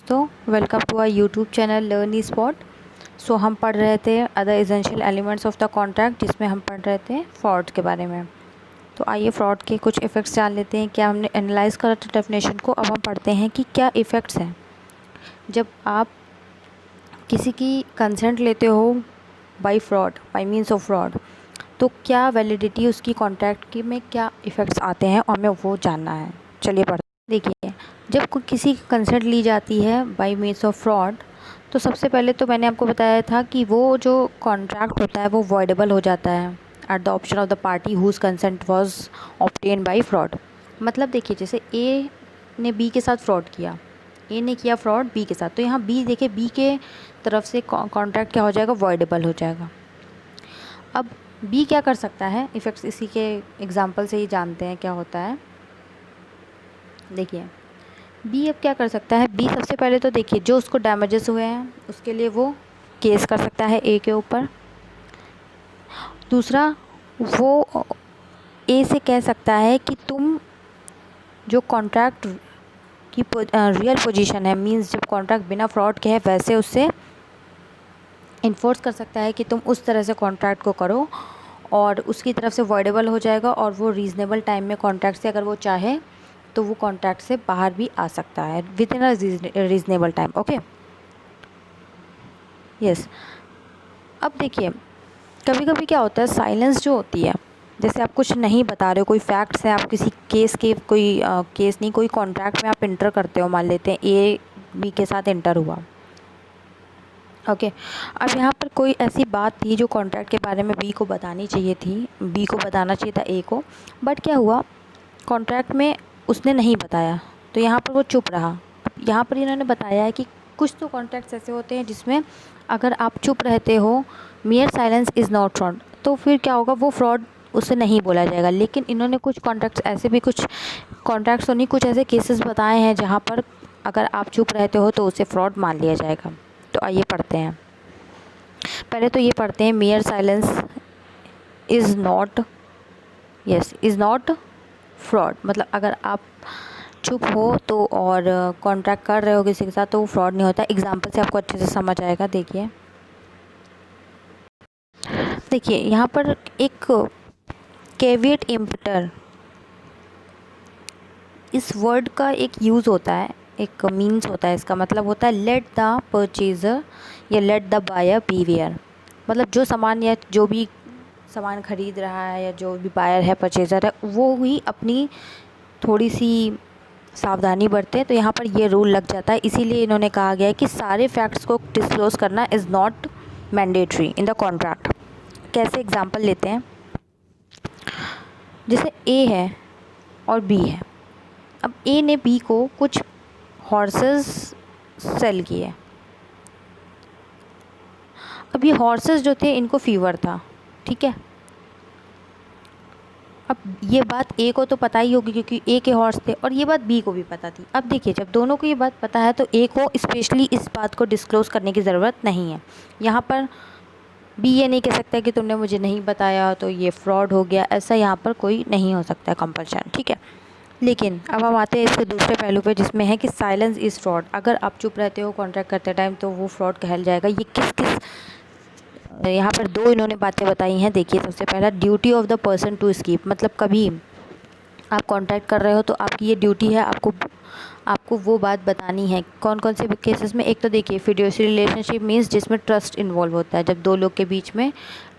तो welcome to our YouTube channel learn E spot. So हम पढ़ रहे थे other essential elements of the contract, जिसमें हम पढ़ रहे थे फ्रॉड के बारे में। तो आइए फ्रॉड के कुछ इफ़ेक्ट्स जान लेते हैं। क्या हमने एनालाइज करा था डेफिनेशन को, अब हम पढ़ते हैं कि क्या इफ़ेक्ट्स हैं जब आप किसी की कंसेंट लेते हो bye fraud, bye means of fraud. तो क्या वैलिडिटी उसकी कॉन्ट्रैक्ट की में क्या इफ़ेक्ट्स आते हैं और हमें वो जानना है। चलिए पढ़ते हैं। देखिए, जब कोई किसी की कंसेंट ली जाती है बाय मीन्स ऑफ फ्रॉड, तो सबसे पहले तो मैंने आपको बताया था कि वो जो कॉन्ट्रैक्ट होता है वो वॉइडेबल हो जाता है at the option of the party whose consent was obtain by fraud. मतलब देखिए, जैसे ए ने बी के साथ फ्रॉड किया, ए ने किया फ्रॉड बी के साथ, तो यहाँ बी देखिए, बी के तरफ से कॉन्ट्रैक्ट क्या हो जाएगा, वॉइडेबल हो जाएगा। अब बी क्या कर सकता है, इफ़ेक्ट्स इसी के एग्जांपल से ही जानते हैं क्या होता है। देखिए, बी अब क्या कर सकता है। बी सबसे पहले तो देखिए, जो उसको डैमेजेस हुए हैं उसके लिए वो केस कर सकता है ए के ऊपर। दूसरा, वो ए से कह सकता है कि तुम जो कॉन्ट्रैक्ट की रियल पोजीशन है, मींस जब कॉन्ट्रैक्ट बिना फ्रॉड के है, वैसे उससे इन्फोर्स कर सकता है कि तुम उस तरह से कॉन्ट्रैक्ट को करो, और उसकी तरफ से वॉइडेबल हो जाएगा, और वो रीज़नेबल टाइम में कॉन्ट्रैक्ट से, अगर वो चाहे तो वो कॉन्ट्रैक्ट से बाहर भी आ सकता है with in a reasonable time. Okay, yes. अब देखिए, कभी कभी क्या होता है, साइलेंस जो होती है, जैसे आप कुछ नहीं बता रहे हो, कोई फैक्ट्स हैं, आप किसी केस के कोई केस नहीं, कोई कॉन्ट्रैक्ट में आप इंटर करते हो, मान लेते हैं ए बी के साथ इंटर हुआ। ओके, अब यहाँ पर कोई ऐसी बात थी जो कॉन्ट्रैक्ट के बारे में बी को बतानी चाहिए थी, बी को बताना चाहिए था ए को, बट क्या हुआ, कॉन्ट्रैक्ट में उसने नहीं बताया, तो यहाँ पर वो चुप रहा। अब यहाँ पर इन्होंने बताया है कि कुछ तो कॉन्ट्रैक्ट्स ऐसे होते हैं जिसमें अगर आप चुप रहते हो, मियर साइलेंस इज़ नॉट फ्रॉड, तो फिर क्या होगा, वो फ्रॉड उसे नहीं बोला जाएगा। लेकिन इन्होंने कुछ कॉन्ट्रैक्ट्स ऐसे भी, कुछ कॉन्ट्रैक्ट्स नहीं, कुछ ऐसे केसेस बताए हैं जहाँ पर अगर आप चुप रहते हो तो उसे फ्रॉड मान लिया जाएगा। तो आइए पढ़ते हैं। पहले तो ये पढ़ते हैं, मियर silence is not, yes, is not fraud. मतलब अगर आप चुप हो तो और कॉन्ट्रैक्ट कर रहे हो किसी के साथ, तो वो फ्रॉड नहीं होता। एग्जांपल से आपको अच्छे से समझ आएगा। देखिए देखिए यहाँ पर एक कैविएट इम्पटर, इस वर्ड का एक यूज़ होता है, एक मीन्स होता है, इसका मतलब होता है लेट द परचेज़र या लेट द बायर बीवेयर। मतलब जो सामान या जो भी सामान खरीद रहा है या जो भी बायर है, परचेज़र है, वो ही अपनी थोड़ी सी सावधानी बरते। तो यहाँ पर ये रूल लग जाता है, इसीलिए इन्होंने कहा गया है कि सारे फैक्ट्स को डिस्क्लोज़ करना is not mandatory in the contract. कैसे एग्जांपल लेते हैं, जैसे ए है और बी है। अब ए ने बी को कुछ हॉर्सेस सेल किए। अब ये हॉर्सेस जो थे, इनको फीवर था, ठीक है। अब ये बात ए को तो पता ही होगी क्योंकि ए के हॉर्स थे, और ये बात बी को भी पता थी। अब देखिए, जब दोनों को ये बात पता है तो ए को स्पेशली इस बात को डिस्क्लोज़ करने की ज़रूरत नहीं है। यहाँ पर बी ये नहीं कह सकता कि तुमने मुझे नहीं बताया तो ये फ्रॉड हो गया, ऐसा यहाँ पर कोई नहीं हो सकता है कंपल्शन, ठीक है। लेकिन अब हम आते हैं इसके दूसरे पहलू पे, जिसमें है कि साइलेंस इज़ फ्रॉड। अगर आप चुप रहते हो कॉन्ट्रैक्ट करते टाइम तो वो फ्रॉड कहल जाएगा। ये किस किस, यहाँ पर दो इन्होंने बातें बताई हैं। देखिए, सबसे पहला, duty of the person to स्कीप। मतलब कभी आप कॉन्टैक्ट कर रहे हो तो आपकी ये ड्यूटी है, आपको वो बात बतानी है। कौन कौन से केसेस में, एक तो देखिए फिड्यूशियरी रिलेशनशिप मीन्स जिसमें ट्रस्ट इन्वॉल्व होता है, जब दो लोग के बीच में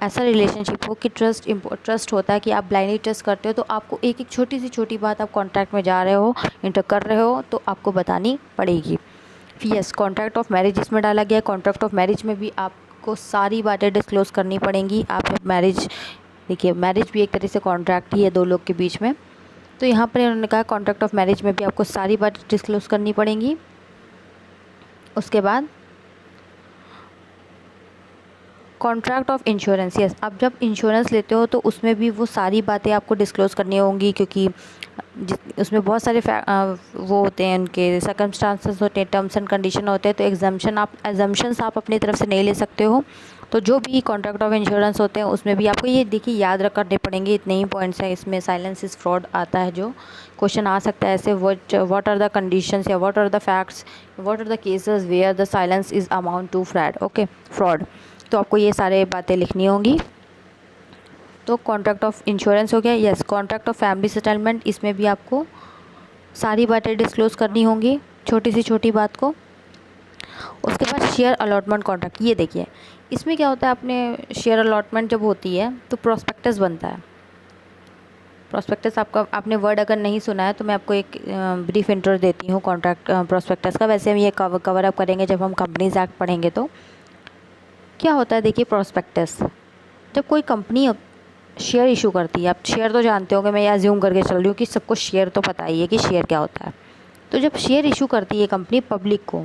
ऐसा रिलेशनशिप हो कि ट्रस्ट होता है, कि आप ब्लाइंडली ट्रस्ट करते हो, तो आपको एक एक छोटी सी छोटी बात, आप कॉन्ट्रैक्ट में जा रहे हो, इंटर कर रहे हो, तो आपको बतानी पड़ेगी। यस, कॉन्ट्रैक्ट ऑफ मैरिज इसमें डाला गया है। कॉन्ट्रैक्ट ऑफ मैरिज में भी आपको सारी बातें डिस्क्लोज़ करनी पड़ेंगी। आप जब मैरिज, देखिए मैरिज भी एक तरह से कॉन्ट्रैक्ट ही है दो लोग के बीच में, तो यहाँ पर इन्होंने कहा कॉन्ट्रैक्ट ऑफ मैरिज में भी आपको सारी बात डिस्क्लोज़ करनी पड़ेंगी। उसके बाद कॉन्ट्रैक्ट ऑफ इंश्योरेंस, यस, आप जब इंश्योरेंस लेते हो तो उसमें भी वो सारी बातें आपको डिस्क्लोज़ करनी होंगी, क्योंकि उसमें बहुत सारे वो होते हैं, उनके सर्कमस्टांसेस होते हैं, टर्म्स एंड कंडीशन होते हैं, तो एग्जम्पशंस आप अपनी तरफ से नहीं ले सकते हो। तो जो भी कॉन्ट्रैक्ट ऑफ इंश्योरेंस होते हैं उसमें भी आपको ये देखिए याद रखने पड़ेंगे, इतने ही पॉइंट्स हैं इसमें। साइलेंस इज़ फ्रॉड आता है, जो क्वेश्चन आ सकता है ऐसे, व्हाट आर द कंडीशंस या what are the facts, what are the cases where the silence is amount to fraud. तो आपको ये सारे बातें लिखनी होंगी। तो कॉन्ट्रैक्ट ऑफ इंश्योरेंस हो गया, yes. Contract of family settlement, इसमें भी आपको सारी बातें डिस्क्लोज़ करनी होंगी, छोटी से छोटी बात को। उसके बाद शेयर अलॉटमेंट कॉन्ट्रैक्ट, ये देखिए इसमें क्या होता है, आपने शेयर अलॉटमेंट जब होती है तो प्रोस्पेक्टस बनता है। प्रोस्पेक्टस आपने वर्ड अगर नहीं सुना है तो मैं आपको एक ब्रीफ इंट्रो देती हूँ कॉन्ट्रैक्ट प्रोस्पेक्टस का। वैसे हम ये कवर अप करेंगे जब हम कंपनीज एक्ट पढ़ेंगे। तो क्या होता है, देखिए प्रोस्पेक्टस, जब कोई कंपनी शेयर इशू करती है, आप शेयर तो जानते होंगे, मैं अज्यूम करके चल रही हूँ कि सबको शेयर तो पता ही है कि शेयर क्या होता है। तो जब शेयर इशू करती है कंपनी पब्लिक को,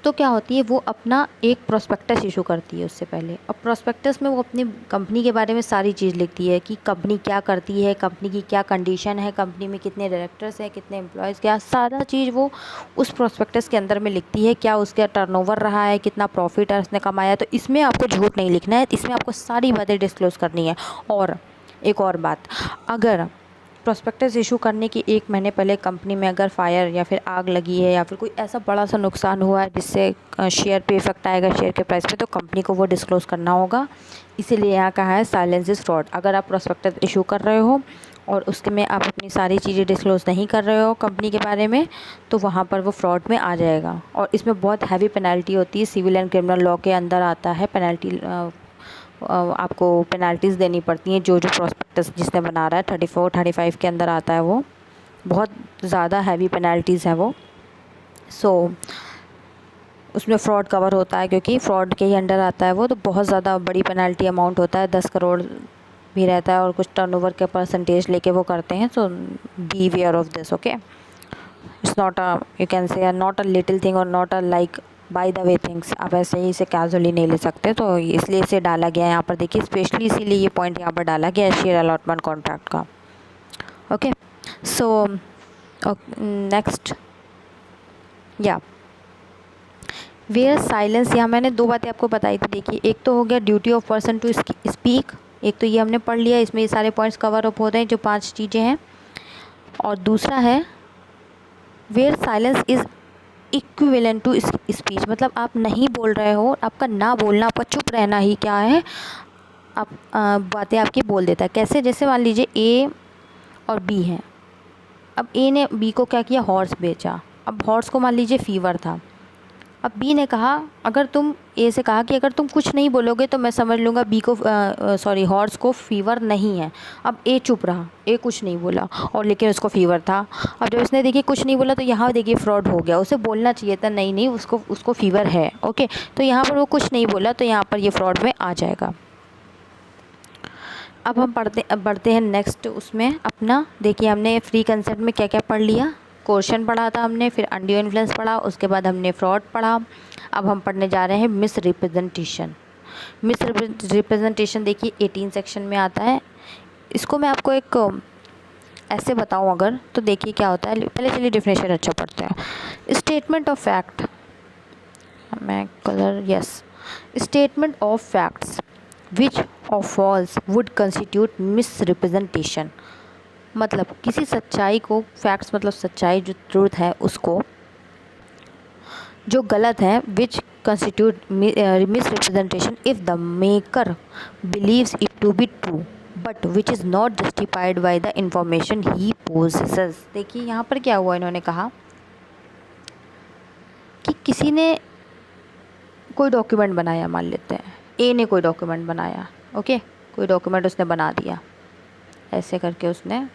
तो क्या होती है, वो अपना एक प्रोस्पेक्टस इशू करती है उससे पहले। अब प्रोस्पेक्टस में वो अपनी कंपनी के बारे में सारी चीज़ लिखती है कि कंपनी क्या करती है, कंपनी की क्या कंडीशन है, कंपनी में कितने डायरेक्टर्स हैं, कितने एम्प्लॉयज़, क्या सारा चीज़ वो उस प्रोस्पेक्टस के अंदर में लिखती है। क्या उसका टर्नओवर रहा है, कितना प्रॉफिट है उसने कमाया। तो इसमें आपको झूठ नहीं लिखना है, इसमें आपको सारी बातें डिस्क्लोज़ करनी है। और एक और बात, अगर प्रोस्पेक्टस इशू करने के 1 महीने पहले कंपनी में अगर फायर या फिर आग लगी है या फिर कोई ऐसा बड़ा सा नुकसान हुआ है जिससे शेयर पे इफेक्ट आएगा, शेयर के प्राइस पे, तो कंपनी को वो डिस्क्लोज़ करना होगा। इसीलिए यहाँ कहा है साइलेंस इज़ फ्रॉड। अगर आप प्रोस्पेक्टस इशू कर रहे हो और उसके में आप अपनी सारी चीज़ें डिस्क्लोज़ नहीं कर रहे हो कंपनी के बारे में, तो वहाँ पर वो फ्रॉड में आ जाएगा। और इसमें बहुत हैवी पेनल्टी होती है, सिविल एंड क्रिमिनल लॉ के अंदर आता है। पेनल्टी आपको पेनल्टीज़ देनी पड़ती हैं। जो प्रोस्पेक्टस जिसने बना रहा है 34-35 के अंदर आता है, वो बहुत ज़्यादा हैवी पेनल्टीज़ हैं वो। उसमें फ़्रॉड कवर होता है, क्योंकि फ़्रॉड के ही अंडर आता है वो, तो बहुत ज़्यादा बड़ी पेनल्टी अमाउंट होता है, 10 करोड़ भी रहता है। और कुछ टर्नओवर के परसेंटेज लेके वो करते हैं। So beware of this, okay. It's not a, you can say not a little thing और not a like by the way things. आप ऐसे ही इसे कैजुअली नहीं ले सकते, तो इसलिए इसे डाला गया है यहाँ पर। देखिए स्पेशली इसीलिए ये पॉइंट यहाँ पर डाला गया है शेयर अलॉटमेंट कॉन्ट्रैक्ट का, ओके। सो नेक्स्ट, या वेयर साइलेंस, यहाँ मैंने 2 बातें आपको बताई थी। देखिए एक तो हो गया duty of person to speak, एक तो ये हमने पढ़ लिया, इसमें ये सारे पॉइंट्स कवर अप होते हैं जो 5 चीज़ें हैं। और दूसरा है where silence is equivalent to speech, मतलब आप नहीं बोल रहे हो, आपका ना बोलना, आपका चुप रहना ही क्या है, आप बातें आपकी बोल देता है। कैसे, जैसे मान लीजिए ए और बी हैं। अब ए ने बी को क्या किया, हॉर्स बेचा। अब हॉर्स को मान लीजिए फीवर था। अब बी ने कहा, अगर तुम ए से कहा कि अगर तुम कुछ नहीं बोलोगे तो मैं समझ लूँगा बी को हॉर्स को फीवर नहीं है। अब ए चुप रहा, ए कुछ नहीं बोला, और लेकिन उसको फीवर था। अब जब उसने देखिए कुछ नहीं बोला, तो यहाँ देखिए फ्रॉड हो गया। उसे बोलना चाहिए था नहीं उसको फीवर है, ओके। तो यहाँ पर वो कुछ नहीं बोला, तो यहाँ पर ये फ्रॉड में आ जाएगा। अब हम बढ़ते हैं नेक्स्ट उसमें अपना। देखिए हमने फ्री कंसेंट में क्या क्या पढ़ लिया, क्वेश्चन पढ़ा था हमने, फिर अनड्यू इन्फ्लुएंस पढ़ा, उसके बाद हमने फ्रॉड पढ़ा। अब हम पढ़ने जा रहे हैं मिस रिप्रेजेंटेशन। मिस रिप्रेजेंटेशन देखिए 18 सेक्शन में आता है। इसको मैं आपको एक ऐसे बताऊं अगर, तो देखिए क्या होता है। पहले चलिए डेफिनेशन अच्छा पढ़ते हैं। स्टेटमेंट ऑफ फैक्ट, मैं colour, yes, statement of facts which are false would constitute misrepresentation, मतलब किसी सच्चाई को, फैक्ट्स मतलब सच्चाई, जो ट्रूथ है उसको, जो गलत है, which constitute misrepresentation if the maker believes it to be true but which is not justified by the information he possesses. देखिए यहाँ पर क्या हुआ, इन्होंने कहा कि किसी ने कोई डॉक्यूमेंट बनाया, मान लेते हैं ए ने कोई डॉक्यूमेंट बनाया, ओके, कोई डॉक्यूमेंट उसने बना दिया, ऐसे करके उसने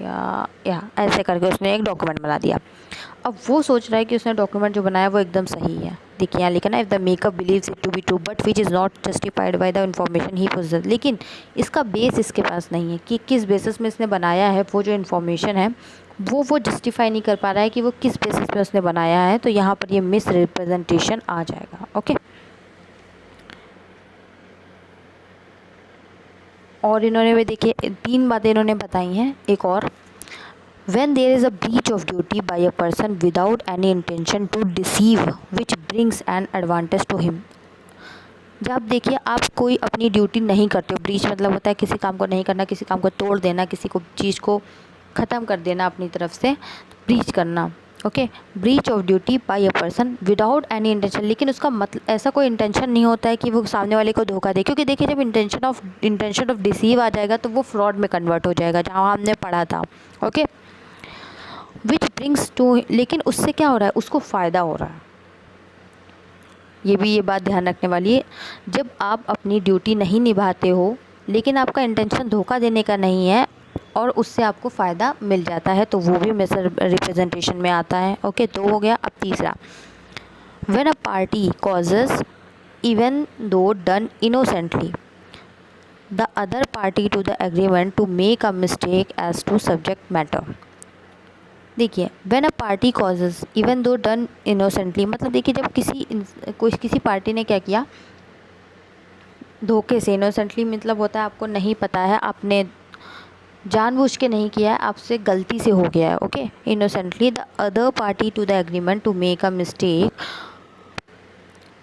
या ऐसे करके उसने एक डॉक्यूमेंट बना दिया। अब वो सोच रहा है कि उसने डॉक्यूमेंट जो बनाया वो एकदम सही है। देखिए यहाँ लिखा ना, if the maker believes it to be true but which is not justified by the information he possesses, लेकिन इसका बेस इसके पास नहीं है कि किस बेसिस में इसने बनाया है। वो जो इन्फॉर्मेशन है वो जस्टिफाई नहीं कर पा रहा है कि वो किस बेसिस पे उसने बनाया है। तो यहाँ पर ये मिस रिप्रेजेंटेशन आ जाएगा, ओके। और इन्होंने भी देखिए 3 बातें इन्होंने बताई हैं। एक और, when there is a breach of duty by a person without any intention to deceive which brings an advantage to him। जब देखिए आप कोई अपनी ड्यूटी नहीं करते हो, ब्रीच मतलब होता है किसी काम को नहीं करना, किसी काम को तोड़ देना, किसी को चीज़ को ख़त्म कर देना अपनी तरफ से, ब्रीच करना। Okay, breach of duty by a person without any intention, लेकिन उसका मतलब ऐसा कोई इंटेंशन नहीं होता है कि वो सामने वाले को धोखा दे, क्योंकि देखिए जब इंटेंशन ऑफ डिसीव आ जाएगा तो वो फ्रॉड में कन्वर्ट हो जाएगा, जहाँ हमने पढ़ा था। ओके, विच ब्रिंग्स टू, लेकिन उससे क्या हो रहा है, उसको फ़ायदा हो रहा है। ये बात ध्यान रखने वाली है। जब आप अपनी ड्यूटी नहीं निभाते हो लेकिन आपका इंटेंशन धोखा देने का नहीं है और उससे आपको फ़ायदा मिल जाता है, तो वो भी मिस रिप्रेजेंटेशन में आता है। ओके, तो हो गया। अब तीसरा, when a party causes even though done innocently the other party to the agreement to make a mistake as to subject matter. देखिए, when a party causes even though done innocently, मतलब देखिए जब किसी पार्टी ने क्या किया, धोखे से, इनोसेंटली मतलब होता है आपको नहीं पता है, आपने जानबूझ के नहीं किया है, आपसे गलती से हो गया है। Okay, innocently the other party to the agreement to make a mistake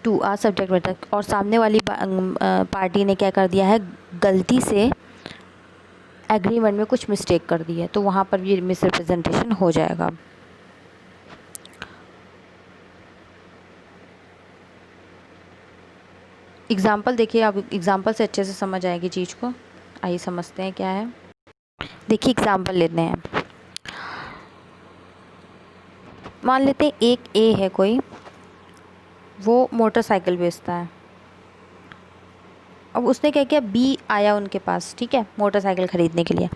to a subject matter, और सामने वाली पार्टी ने क्या कर दिया है, गलती से एग्रीमेंट में कुछ मिस्टेक कर दी है, तो वहाँ पर भी मिस रिप्रेजेंटेशन हो जाएगा। एग्जाम्पल देखिए, आप एग्जाम्पल से अच्छे से समझ आएगी चीज़ को। आइए समझते हैं क्या है। देखिए एग्जाम्पल लेते हैं। मान लेते हैं एक ए है कोई, वो मोटरसाइकिल बेचता है। अब उसने क्या किया, बी आया उनके पास, ठीक है, मोटरसाइकिल ख़रीदने के लिए।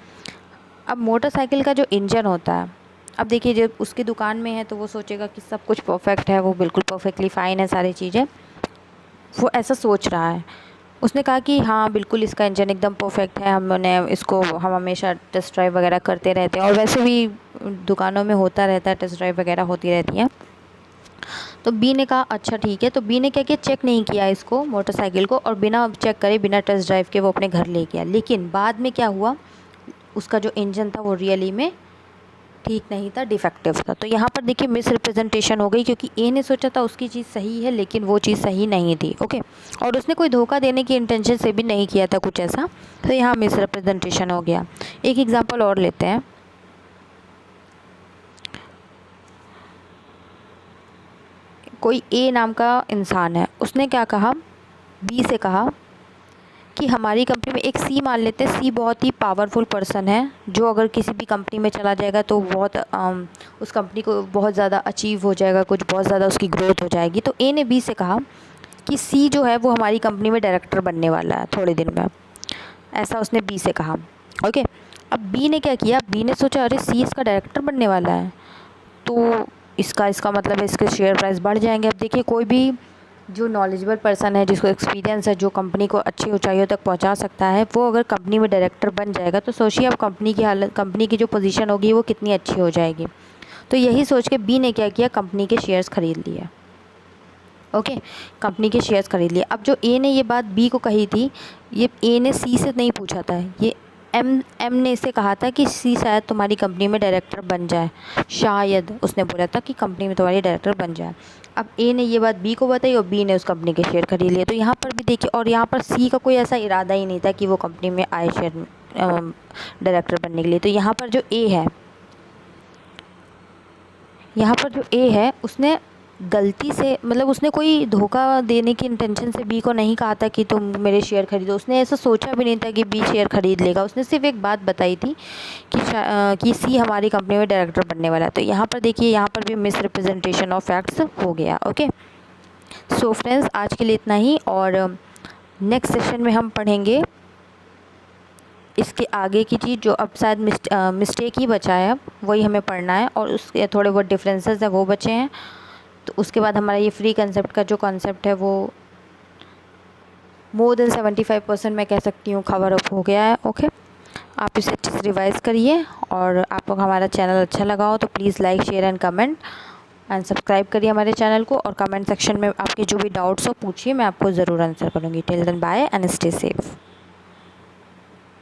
अब मोटरसाइकिल का जो इंजन होता है, अब देखिए जब उसकी दुकान में है तो वो सोचेगा कि सब कुछ परफेक्ट है, वो बिल्कुल परफेक्टली फ़ाइन है सारी चीज़ें, वो ऐसा सोच रहा है। उसने कहा कि हाँ बिल्कुल इसका इंजन एकदम परफेक्ट है, हम हमेशा टेस्ट ड्राइव वगैरह करते रहते हैं, और वैसे भी दुकानों में होता रहता है, टेस्ट ड्राइव वगैरह होती रहती हैं। तो बी ने कहा अच्छा ठीक है, तो बी ने क्या किया, चेक नहीं किया इसको, मोटरसाइकिल को, और बिना चेक करे, बिना टेस्ट ड्राइव के वो अपने घर ले गया। लेकिन बाद में क्या हुआ, उसका जो इंजन था वो रियली में ठीक नहीं था, डिफेक्टिव था। तो यहाँ पर देखिए मिस रिप्रेजेंटेशन हो गई, क्योंकि ए ने सोचा था उसकी चीज़ सही है लेकिन वो चीज़ सही नहीं थी। ओके, और उसने कोई धोखा देने की इंटेंशन से भी नहीं किया था कुछ ऐसा, तो यहाँ मिस रिप्रेजेंटेशन हो गया। एक एग्जांपल और लेते हैं। कोई ए नाम का इंसान है, उसने क्या कहा, बी से कहा कि हमारी कंपनी में एक सी, मान लेते हैं सी बहुत ही पावरफुल पर्सन है, जो अगर किसी भी कंपनी में चला जाएगा तो बहुत उस कंपनी को बहुत ज़्यादा अचीव हो जाएगा, कुछ बहुत ज़्यादा उसकी ग्रोथ हो जाएगी। तो ए ने बी से कहा कि सी जो है वो हमारी कंपनी में डायरेक्टर बनने वाला है थोड़े दिन में, ऐसा उसने बी से कहा। ओके, अब बी ने क्या किया, बी ने सोचा अरे सी इसका डायरेक्टर बनने वाला है, तो इसका मतलब है इसके शेयर प्राइस बढ़ जाएंगे। अब देखिए कोई भी जो नॉलेजेबल पर्सन है, जिसको एक्सपीरियंस है, जो कंपनी को अच्छी ऊंचाइयों तक पहुंचा सकता है, वो अगर कंपनी में डायरेक्टर बन जाएगा तो सोचिए अब कंपनी की जो पोजीशन होगी वो कितनी अच्छी हो जाएगी। तो यही सोच के बी ने क्या किया, कंपनी के शेयर्स खरीद लिए। ओके, कंपनी के शेयर्स खरीद लिए। अब जो ए ने ये बात बी को कही थी, ये ए ने सी से नहीं पूछा था, ये एम ने इसे कहा था कि सी शायद तुम्हारी कंपनी में डायरेक्टर बन जाए, शायद उसने बोला था कि कंपनी में तुम्हारी डायरेक्टर बन जाए। अब ए ने ये बात बी को बताई और बी ने उस कंपनी के शेयर खरीद लिए। तो यहाँ पर भी देखिए, और यहाँ पर सी का कोई ऐसा इरादा ही नहीं था कि वो कंपनी में आए शेयर डायरेक्टर बनने के लिए। तो यहाँ पर जो ए है उसने गलती से, मतलब उसने कोई धोखा देने की इंटेंशन से बी को नहीं कहा था कि तुम मेरे शेयर खरीदो, उसने ऐसा सोचा भी नहीं था कि बी शेयर खरीद लेगा। उसने सिर्फ एक बात बताई थी कि सी हमारी कंपनी में डायरेक्टर बनने वाला है। तो यहाँ पर देखिए, यहाँ पर भी मिस रिप्रेजेंटेशन ऑफ फैक्ट्स हो गया। ओके, सो फ्रेंड्स आज के लिए इतना ही, और नेक्स्ट सेशन में हम पढ़ेंगे इसके आगे की चीज़, जो अब शायद मिस्टेक ही बचा है, वही हमें पढ़ना है, और उसके थोड़े बहुत डिफरेंसेस हैं वो बचे हैं। तो उसके बाद हमारा ये फ्री कंसेप्ट का जो कॉन्सेप्ट है वो मोर देन 75% मैं कह सकती हूँ कवर अप हो गया है। ओके, आप इसे अच्छे से रिवाइज़ करिए, और आपको हमारा चैनल अच्छा लगा हो तो please like, share and comment and subscribe करिए हमारे चैनल को, और कमेंट सेक्शन में आपके जो भी डाउट्स हो पूछिए, मैं आपको ज़रूर आंसर करूँगी। Till then bye and stay safe.